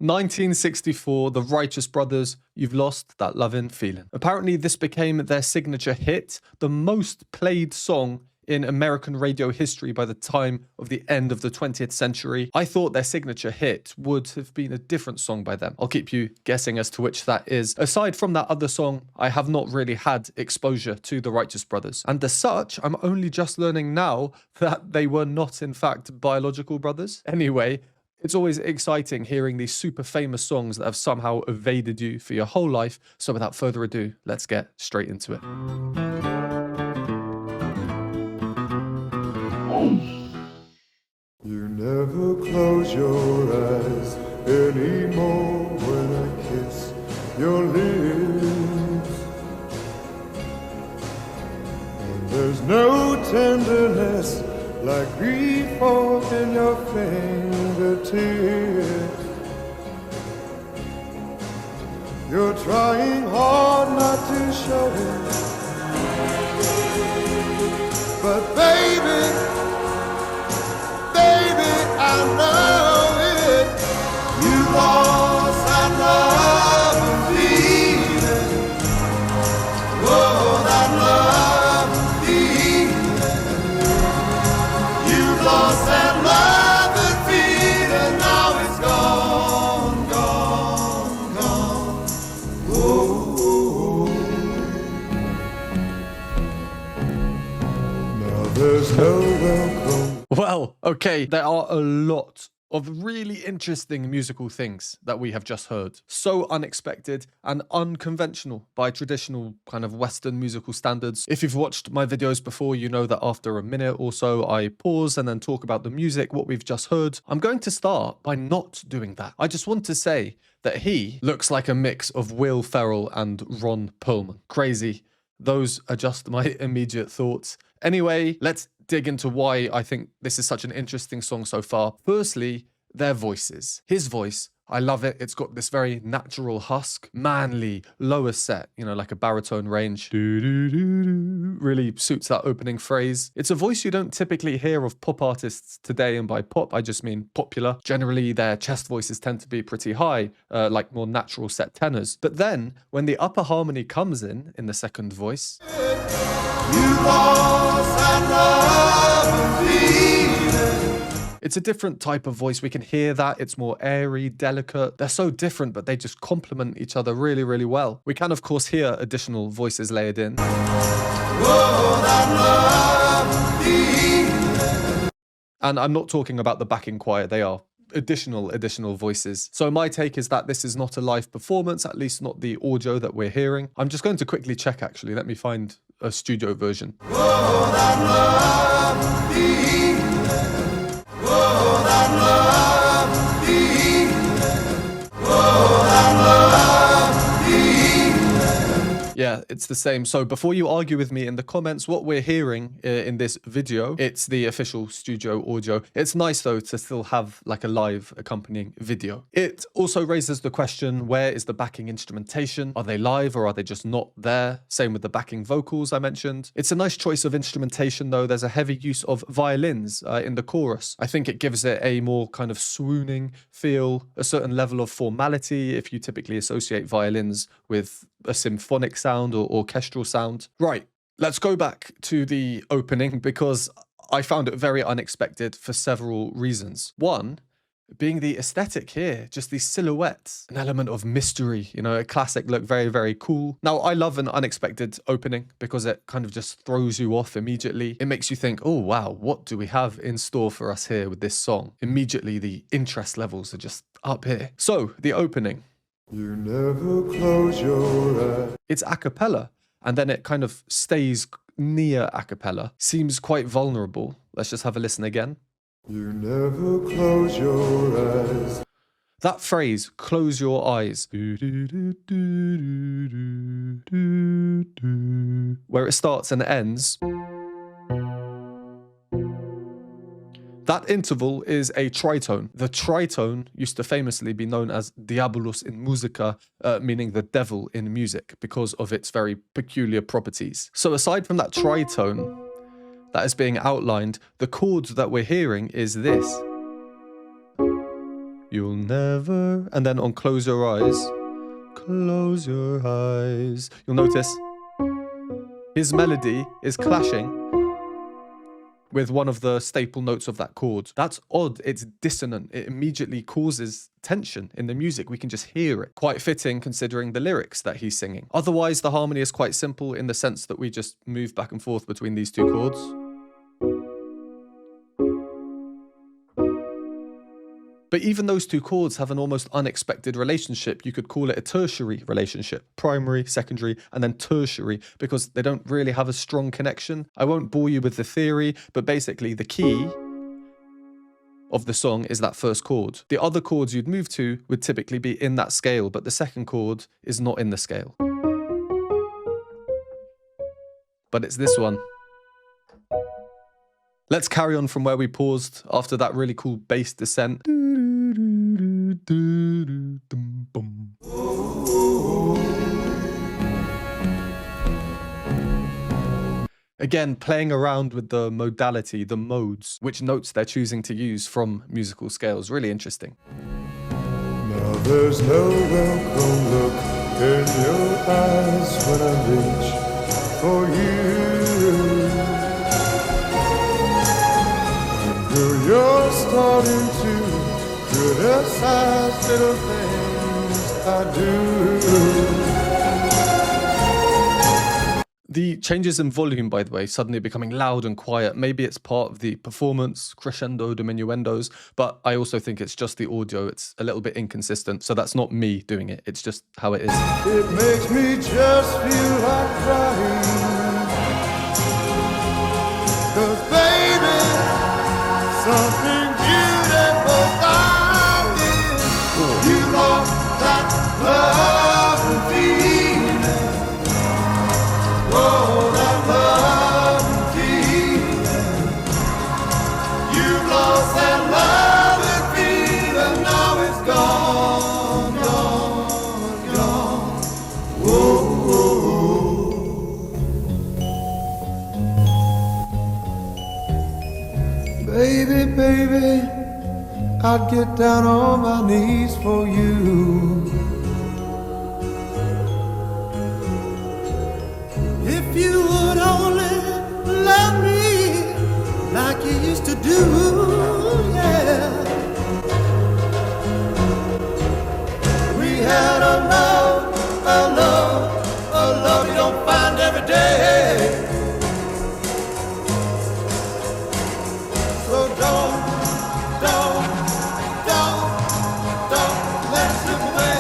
1964, the Righteous Brothers, You've Lost That Lovin Feelin. Apparently, this became their signature hit, the most played song in American radio history by the time of the end of the 20th century. I thought their signature hit would have been a different song by them. I'll keep you guessing as to which that is. Aside from that other song, I have not really had exposure to the Righteous Brothers. And as such, I'm only just learning now that they were not, in fact, biological brothers. Anyway, it's always exciting hearing these super famous songs that have somehow evaded you for your whole life. So without further ado, let's get straight into it. You never close your eyes anymore when I kiss your lips. And there's no tenderness like grief in your fingertips. You're trying hard not to show it, but baby, I know it. You lost that lovin' feelin'. Oh, that lovin' feelin'. You lost that lovin' feelin'. Now it's gone, gone, gone. Oh. Now there's no welcome. Well, okay, there are a lot of really interesting musical things that we have just heard. So unexpected and unconventional by traditional kind of Western musical standards. If you've watched my videos before, you know that after a minute or so, I pause and then talk about the music, what we've just heard. I'm going to start by not doing that. I just want to say that he looks like a mix of Will Ferrell and Ron Perlman. Crazy. Those are just my immediate thoughts. Anyway, let's dig into why I think this is such an interesting song so far. Firstly, their voices. His voice, I love it. It's got this very natural husk, manly, lower set, you know, like a baritone range. Really suits that opening phrase. It's a voice you don't typically hear of pop artists today, and by pop, I just mean popular. Generally, their chest voices tend to be pretty high, like more natural set tenors. But then, when the upper harmony comes in the second voice, You lost that lovin' feelin'. it's a different type of voice. We can hear that. It's more airy, delicate. They're so different, but they just complement each other really, really well. We can, of course, hear additional voices layered in. Oh, that lovin' feelin'. And I'm not talking about the backing choir. They are additional voices. So my take is that this is not a live performance, at least not the audio that we're hearing. I'm just going to quickly check, actually. Let me find a studio version. Oh, that lovin' feelin'. Oh, that lovin' feelin'. Oh, that lovin' feelin'. Yeah, it's the same. So before you argue with me in the comments, what we're hearing in this video, it's the official studio audio. It's nice though to still have like a live accompanying video. It also raises the question, where is the backing instrumentation? Are they live or are they just not there? Same with the backing vocals I mentioned. It's a nice choice of instrumentation though. There's a heavy use of violins in the chorus. I think it gives it a more kind of swooning feel, a certain level of formality if you typically associate violins with a symphonic sound or orchestral sound. Right, let's go back to the opening because I found it very unexpected for several reasons. One, being the aesthetic here, just these silhouettes, an element of mystery, you know, a classic look, very, very cool. Now, I love an unexpected opening because it kind of just throws you off immediately. It makes you think, oh, wow, what do we have in store for us here with this song? Immediately, the interest levels are just up here. So, the opening. You never close your eyes. It's a cappella, and then it kind of stays near a cappella. Seems quite vulnerable. Let's just have a listen again. You never close your eyes. That phrase, close your eyes, where it starts and ends, that interval is a tritone. The tritone used to famously be known as diabolus in musica, meaning the devil in music, because of its very peculiar properties. So aside from that tritone that is being outlined, the chord that we're hearing is this. You'll never, and then on close your eyes, close your eyes. You'll notice his melody is clashing with one of the staple notes of that chord. That's odd, it's dissonant. It immediately causes tension in the music. We can just hear it. Quite fitting considering the lyrics that he's singing. Otherwise, the harmony is quite simple in the sense that we just move back and forth between these two chords. But even those two chords have an almost unexpected relationship. You could call it a tertiary relationship. Primary, secondary, and then tertiary, because they don't really have a strong connection. I won't bore you with the theory, but basically the key of the song is that first chord. The other chords you'd move to would typically be in that scale, but the second chord is not in the scale. But it's this one. Let's carry on from where we paused after that really cool bass descent. Again, playing around with the modality, the modes, which notes they're choosing to use from musical scales. Really interesting. Now there's no welcome look in your eyes when I reach for you. Girl, you're starting to criticize little things I do. The changes in volume, by the way, suddenly becoming loud and quiet. Maybe it's part of the performance, crescendo, diminuendos, but I also think it's just the audio. It's a little bit inconsistent, so that's not me doing it. It's just how it is. It makes me just feel like crying. 'Cause baby, something beautiful about it. You lost that lovin' feelin'. Oh, that lovin' feelin'. You lost that lovin' feelin'. Now it's gone, gone, gone. Whoa, whoa. Baby, baby, I'd get down on my knees for you. If you would only love me like you used to do, yeah. We had a love you don't find every day. So don't let it slip away.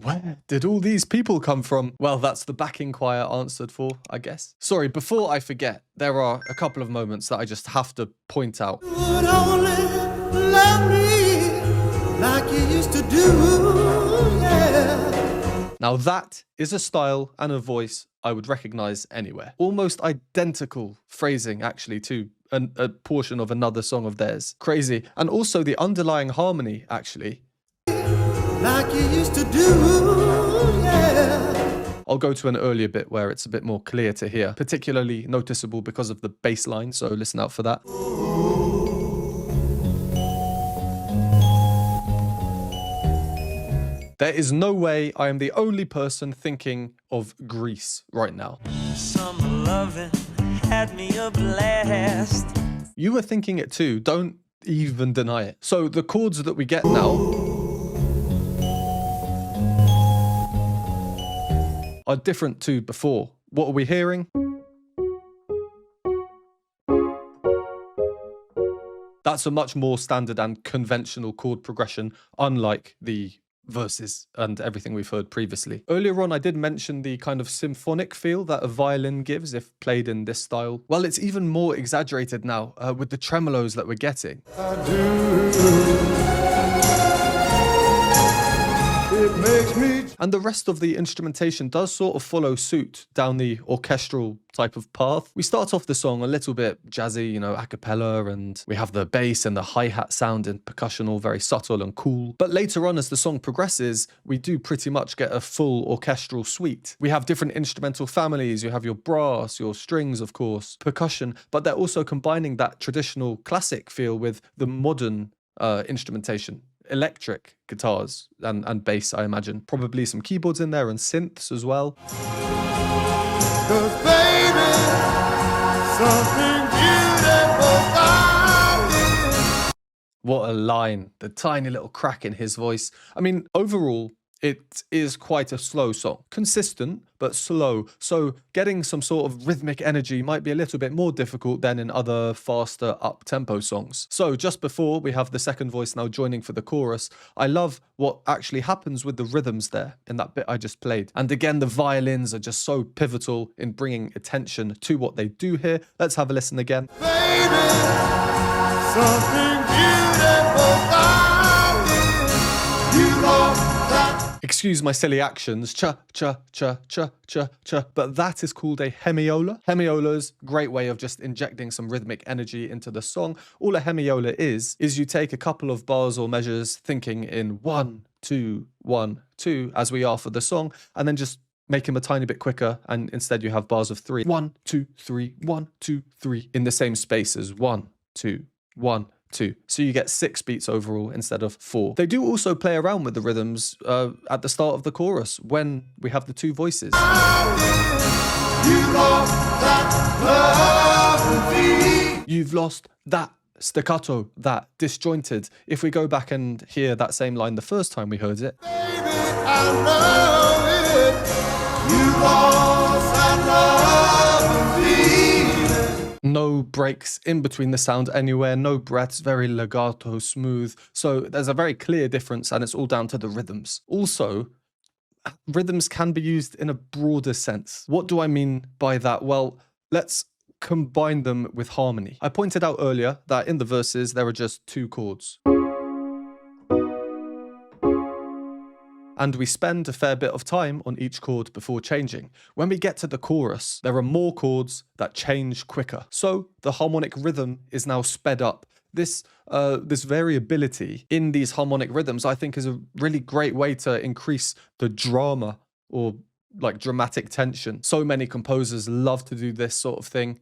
Where did all these people come from? Well, that's the backing choir answered for, I guess. Sorry, before I forget, there are a couple of moments that I just have to point out. You would only love me like you used to do, yeah. Now that is a style and a voice I would recognize anywhere. Almost identical phrasing, actually, to a portion of another song of theirs. Crazy. And also the underlying harmony, actually. Like you used to do, yeah. I'll go to an earlier bit where it's a bit more clear to hear, particularly noticeable because of the bass line, so listen out for that. There is no way I am the only person thinking of Grease right now. Summer loving had me a blast. You were thinking it too, don't even deny it. So the chords that we get now are different to before. What are we hearing? That's a much more standard and conventional chord progression, unlike the verses and everything we've heard previously. Earlier on, I did mention the kind of symphonic feel that a violin gives if played in this style. Well, it's even more exaggerated now with the tremolos that we're getting. I do. It makes me. And the rest of the instrumentation does sort of follow suit down the orchestral type of path. We start off the song a little bit jazzy, you know, a cappella, and we have the bass and the hi-hat sound and percussion all very subtle and cool. But later on, as the song progresses, we do pretty much get a full orchestral suite. We have different instrumental families. You have your brass, your strings, of course, percussion, but they're also combining that traditional classic feel with the modern instrumentation. Electric guitars and bass, I imagine. Probably some keyboards in there and synths as well. 'Cause baby, something beautiful about it. What a line. The tiny little crack in his voice. I mean, overall, it is quite a slow song. Consistent, but slow. So getting some sort of rhythmic energy might be a little bit more difficult than in other faster up-tempo songs. So just before we have the second voice now joining for the chorus, I love what actually happens with the rhythms there in that bit I just played. And again, the violins are just so pivotal in bringing attention to what they do here. Let's have a listen again. Baby, something beautiful about it. You lost that. Excuse my silly actions, cha, cha, cha, cha, cha, cha, but that is called a hemiola. Hemiola's great way of just injecting some rhythmic energy into the song. All a hemiola is you take a couple of bars or measures thinking in 1, 2, 1, 2, as we are for the song, and then just make them a tiny bit quicker, and instead you have bars of 3. 1, 2, 3, 1, 2, 3, in the same space as 1, 2, 1, 2. So you get 6 beats overall instead of 4. They do also play around with the rhythms at the start of the chorus when we have the 2 voices. You lost that lovin' feelin. You've lost that staccato, that disjointed. If we go back and hear that same line the first time we heard it. Baby, I know it. You lost that lovin' feelin. No breaks in between the sound anywhere, no breaths, very legato, smooth. So there's a very clear difference, and it's all down to the rhythms. Also, rhythms can be used in a broader sense. What do I mean by that? Well, let's combine them with harmony. I pointed out earlier that in the verses there are just 2 chords. And we spend a fair bit of time on each chord before changing. When we get to the chorus, there are more chords that change quicker. So the harmonic rhythm is now sped up. This variability in these harmonic rhythms, I think, is a really great way to increase the drama or like dramatic tension. So many composers love to do this sort of thing.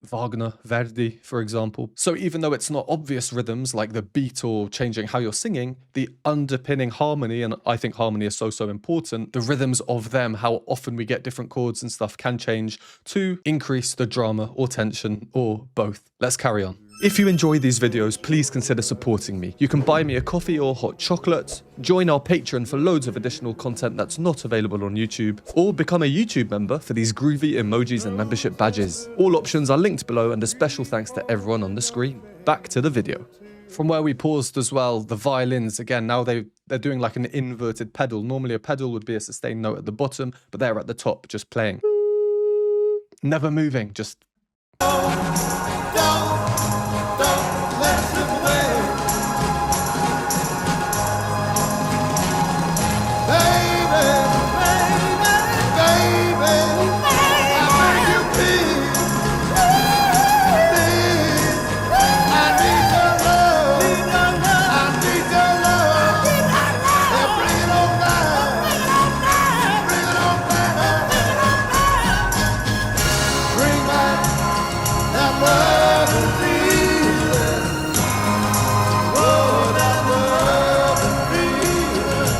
Wagner, Verdi, for example. So even though it's not obvious rhythms like the beat or changing how you're singing, the underpinning harmony, and I think harmony is so important, the rhythms of them, how often we get different chords and stuff can change to increase the drama or tension or both. Let's carry on. If you enjoy these videos, please consider supporting me. You can buy me a coffee or hot chocolate, join our Patreon for loads of additional content that's not available on YouTube, or become a YouTube member for these groovy emojis and membership badges. All options are linked below, and a special thanks to everyone on the screen. Back to the video. From where we paused as well, the violins, again, now they're doing like an inverted pedal. Normally a pedal would be a sustained note at the bottom, but they're at the top, just playing. Never moving, just... Don't let it slip away. Baby, I make you feel. I need your love. I need your love. Yeah, bring it on down. Bring it on down. Bring back that love and feeling. Oh, that love and feeling.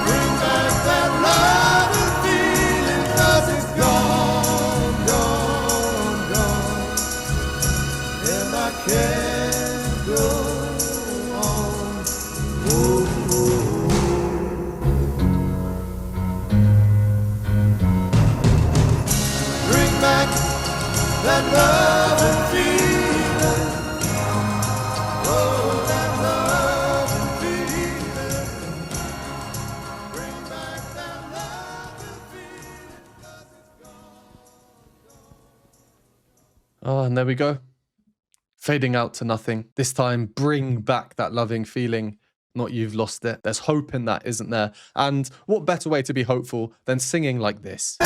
Bring back that love and feeling, 'cause it's gone, gone, gone. And I can't go on. Oh, bring back that love and feeling. Oh, that love and feeling. Bring back that love and feeling. Oh, and there we go. Fading out to nothing. This time, bring back that loving feeling. not you've lost it. There's hope in that, isn't there? And what better way to be hopeful than singing like this?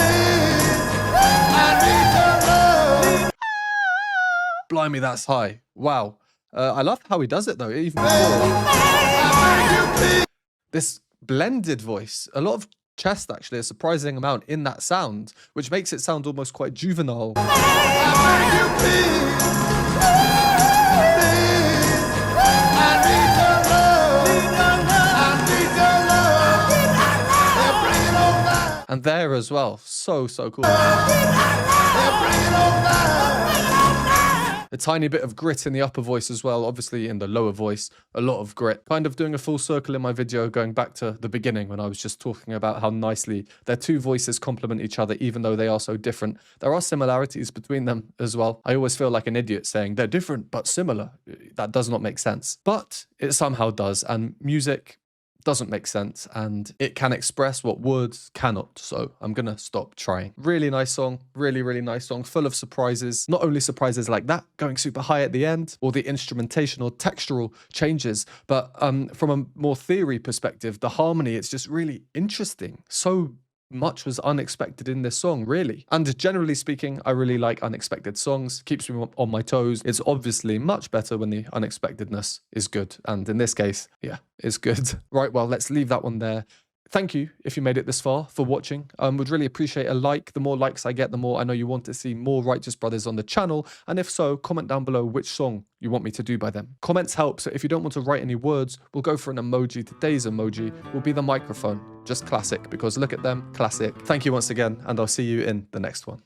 Blimey, that's high. Wow. I love how he does it though, even before. This blended voice, a lot of chest actually, a surprising amount in that sound, which makes it sound almost quite juvenile. And there as well, so cool. A tiny bit of grit in the upper voice as well, obviously in the lower voice, a lot of grit. Kind of doing a full circle in my video, going back to the beginning when I was just talking about how nicely their two voices complement each other, even though they are so different. There are similarities between them as well. I always feel like an idiot saying they're different but similar. That does not make sense, but it somehow does, and music doesn't make sense, and it can express what words cannot, so I'm gonna stop trying. Really nice song, really nice song, full of surprises. Not only surprises like that, going super high at the end, or the instrumentation or textural changes, but from a more theory perspective, the harmony, it's just really interesting. So much was unexpected in this song, really. And generally speaking, I really like unexpected songs. Keeps me on my toes. It's obviously much better when the unexpectedness is good. And in this case, yeah, it's good. Right, well, let's leave that one there. Thank you, if you made it this far, for watching. Would really appreciate a like. The more likes I get, the more I know you want to see more Righteous Brothers on the channel. And if so, comment down below which song you want me to do by them. Comments help, so if you don't want to write any words, we'll go for an emoji. Today's emoji will be the microphone. Just classic, because look at them, classic. Thank you once again, and I'll see you in the next one.